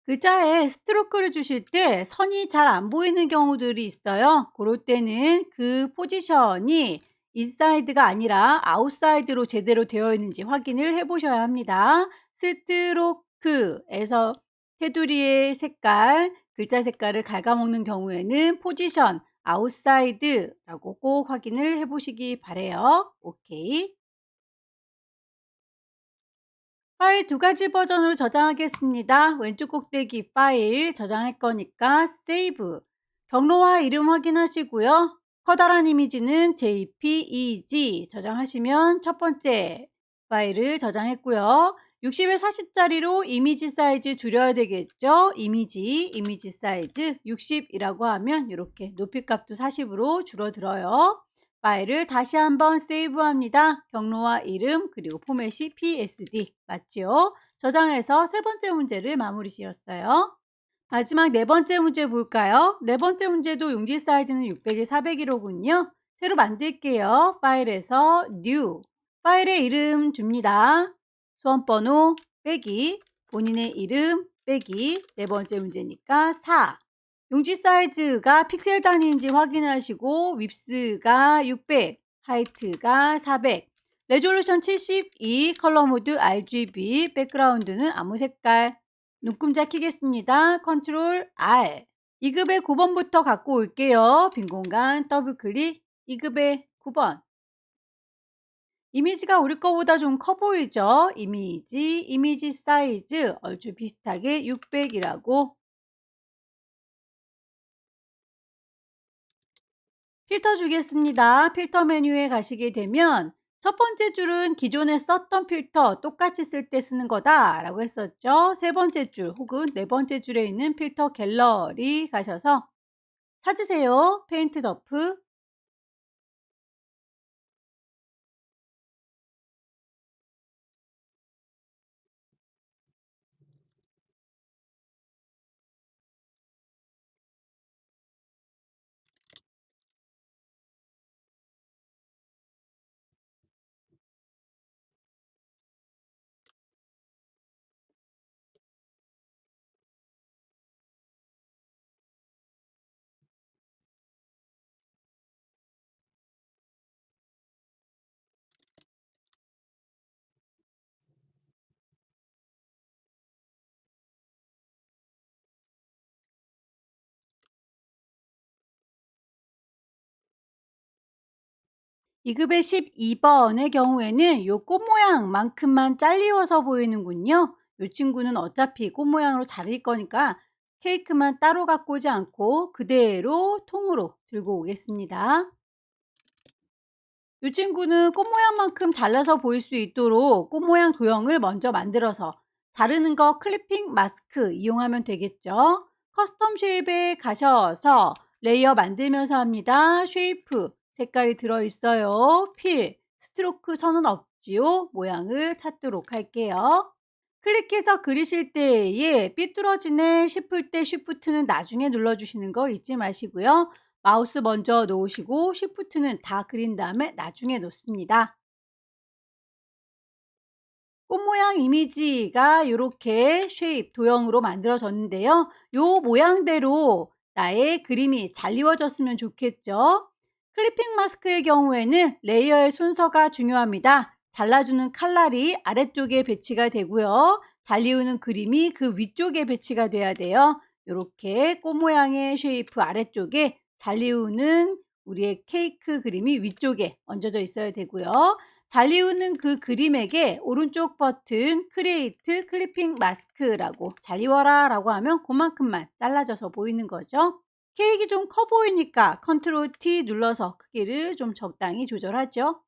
글자에 스트로크를 주실 때 선이 잘 안 보이는 경우들이 있어요. 그럴 때는 그 포지션이 인사이드가 아니라 아웃사이드로 제대로 되어 있는지 확인을 해 보셔야 합니다. 스트로크에서 테두리의 색깔, 글자 색깔을 갉아먹는 경우에는 포지션 아웃사이드라고 꼭 확인을 해 보시기 바래요. 오케이. 파일 두 가지 버전으로 저장하겠습니다. 왼쪽 꼭대기 파일 저장할 거니까 세이브. 경로와 이름 확인하시고요. 커다란 이미지는 JPEG 저장하시면 첫 번째 파일을 저장했고요. 60에 40짜리로 이미지 사이즈 줄여야 되겠죠. 이미지 사이즈 60이라고 하면 이렇게 높이 값도 40으로 줄어들어요. 파일을 다시 한번 세이브합니다. 경로와 이름 그리고 포맷이 PSD 맞죠? 저장해서 세 번째 문제를 마무리 지었어요. 마지막 네 번째 문제 볼까요? 네 번째 문제도 용지 사이즈는 600에 400이로군요. 새로 만들게요. 파일에서 New 파일의 이름 줍니다. 수험번호 빼기 본인의 이름 빼기 네 번째 문제니까 4 용지 사이즈가 픽셀 단위인지 확인하시고 width가 600, 하이트가 400, 레졸루션 72, 컬러 모드 RGB, 백그라운드는 아무 색깔. 눈금자 키겠습니다. 컨트롤 R. 2급의 9번부터 갖고 올게요. 빈 공간 더블 클릭 2급의 9번. 이미지가 우리 거보다 좀 커 보이죠? 이미지 사이즈 얼추 비슷하게 600이라고 필터 주겠습니다. 필터 메뉴에 가시게 되면 첫 번째 줄은 기존에 썼던 필터 똑같이 쓸 때 쓰는 거다 라고 했었죠. 세 번째 줄 혹은 네 번째 줄에 있는 필터 갤러리 가셔서 찾으세요. 페인트 더프 2급의 12번의 경우에는 요 꽃 모양만큼만 잘리워서 보이는군요. 요 친구는 어차피 꽃 모양으로 자를 거니까 케이크만 따로 갖고 오지 않고 그대로 통으로 들고 오겠습니다. 이 친구는 꽃 모양만큼 잘라서 보일 수 있도록 꽃 모양 도형을 먼저 만들어서 자르는 거 클리핑 마스크 이용하면 되겠죠. 커스텀 쉐입에 가셔서 레이어 만들면서 합니다. 쉐이프 색깔이 들어있어요. 필, 스트로크 선은 없지요. 모양을 찾도록 할게요. 클릭해서 그리실 때에 삐뚤어지네 싶을 때 쉬프트는 나중에 눌러주시는 거 잊지 마시고요. 마우스 먼저 놓으시고 쉬프트는 다 그린 다음에 나중에 놓습니다. 꽃 모양 이미지가 이렇게 쉐입, 도형으로 만들어졌는데요. 요 모양대로 나의 그림이 잘 이루어졌으면 좋겠죠. 클리핑 마스크의 경우에는 레이어의 순서가 중요합니다. 잘라주는 칼날이 아래쪽에 배치가 되고요. 잘 이루는 그림이 그 위쪽에 배치가 돼야 돼요. 이렇게 꽃 모양의 쉐이프 아래쪽에 잘 이루는 우리의 케이크 그림이 위쪽에 얹어져 있어야 되고요. 잘 이우는 그 그림에게 오른쪽 버튼 크리에이트 클리핑 마스크라고 잘 이워라 라고 하면 그만큼만 잘라져서 보이는 거죠. 케이크 좀 커 보이니까 컨트롤 T 눌러서 크기를 좀 적당히 조절하죠.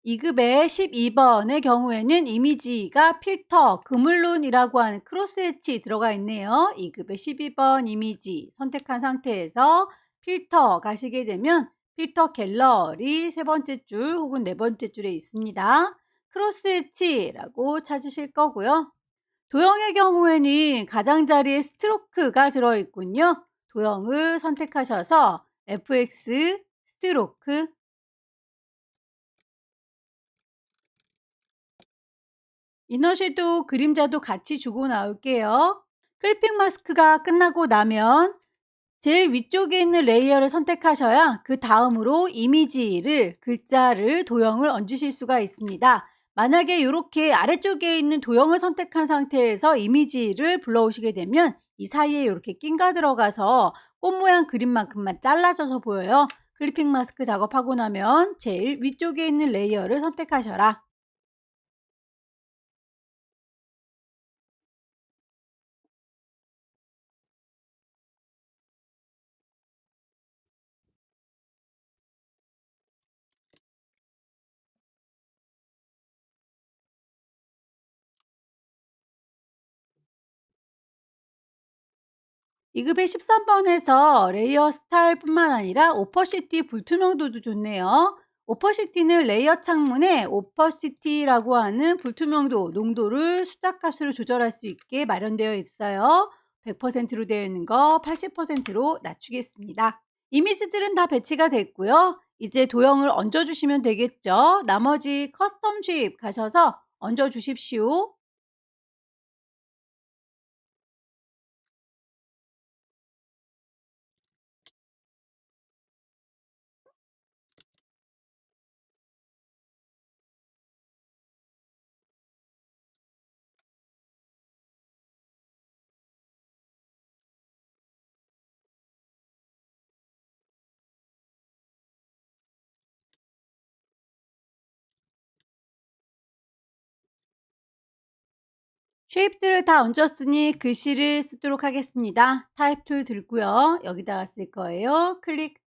2급의 12번의 경우에는 이미지가 필터, 그물론이라고 하는 크로스 엣지 들어가 있네요. 2급의 12번 이미지 선택한 상태에서 필터 가시게 되면 필터 갤러리 세 번째 줄 혹은 네 번째 줄에 있습니다. 크로스 엣지라고 찾으실 거고요. 도형의 경우에는 가장자리에 스트로크가 들어있군요. 도형을 선택하셔서 FX 스트로크 이너섀도우 그림자도 같이 주고 나올게요. 클리핑 마스크가 끝나고 나면 제일 위쪽에 있는 레이어를 선택하셔야 그 다음으로 이미지를, 글자를, 도형을 얹으실 수가 있습니다. 만약에 이렇게 아래쪽에 있는 도형을 선택한 상태에서 이미지를 불러오시게 되면 이 사이에 이렇게 낀가 들어가서 꽃 모양 그림만큼만 잘라져서 보여요. 클리핑 마스크 작업하고 나면 제일 위쪽에 있는 레이어를 선택하셔라. 이급의 13번에서 레이어 스타일뿐만 아니라 오퍼시티 불투명도도 좋네요. 오퍼시티는 레이어 창문에 오퍼시티라고 하는 불투명도, 농도를 숫자 값으로 조절할 수 있게 마련되어 있어요. 100%로 되어 있는 거 80%로 낮추겠습니다. 이미지들은 다 배치가 됐고요. 이제 도형을 얹어주시면 되겠죠. 나머지 커스텀 쉐입 가셔서 얹어주십시오. 쉐입들을 다 얹었으니 글씨를 쓰도록 하겠습니다. 타입 툴 들고요. 여기다가 쓸 거예요. 클릭.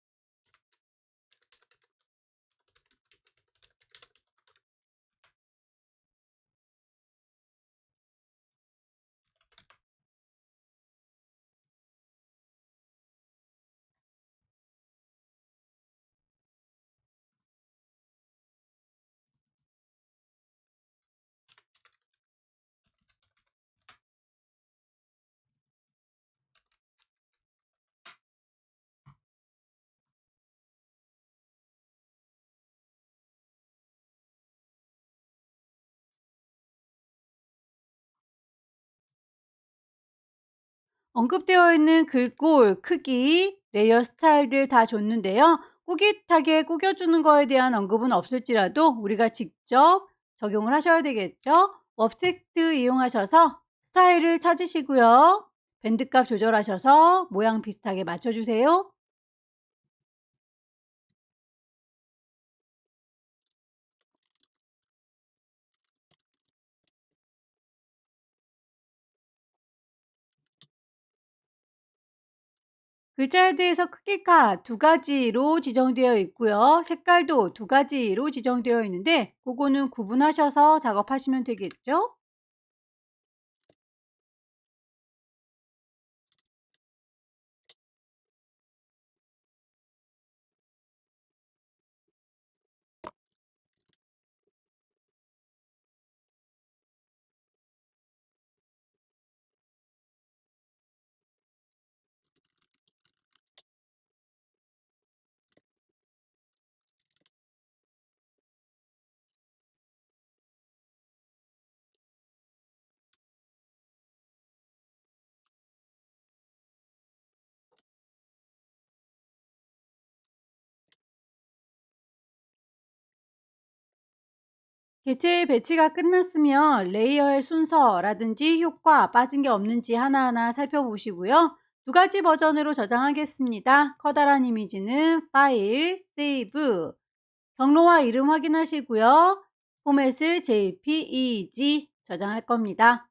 언급되어 있는 글꼴, 크기, 레이어 스타일들 다 줬는데요. 꾸깃하게 꾸겨주는 거에 대한 언급은 없을지라도 우리가 직접 적용을 하셔야 되겠죠. 업텍스트 이용하셔서 스타일을 찾으시고요. 밴드값 조절하셔서 모양 비슷하게 맞춰주세요. 글자에 대해서 크기가 두 가지로 지정되어 있고요. 색깔도 두 가지로 지정되어 있는데 그거는 구분하셔서 작업하시면 되겠죠? 개체 배치가 끝났으면 레이어의 순서라든지 효과 빠진 게 없는지 하나하나 살펴보시고요. 두 가지 버전으로 저장하겠습니다. 커다란 이미지는 파일, 세이브, 경로와 이름 확인하시고요. 포맷을 JPEG 저장할 겁니다.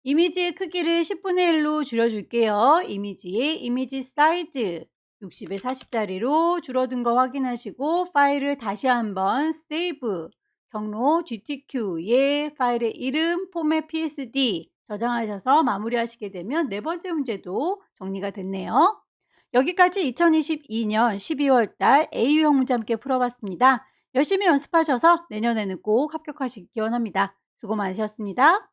이미지의 크기를 10분의 1로 줄여줄게요. 이미지의 이미지 사이즈 60에 40짜리로 줄어든 거 확인하시고 파일을 다시 한번 세이브, 경로 GTQ에 파일의 이름, 포맷 PSD 저장하셔서 마무리하시게 되면 네 번째 문제도 정리가 됐네요. 여기까지 2022년 12월 달 A유형 문제 함께 풀어봤습니다. 열심히 연습하셔서 내년에는 꼭 합격하시기 기원합니다. 수고 많으셨습니다.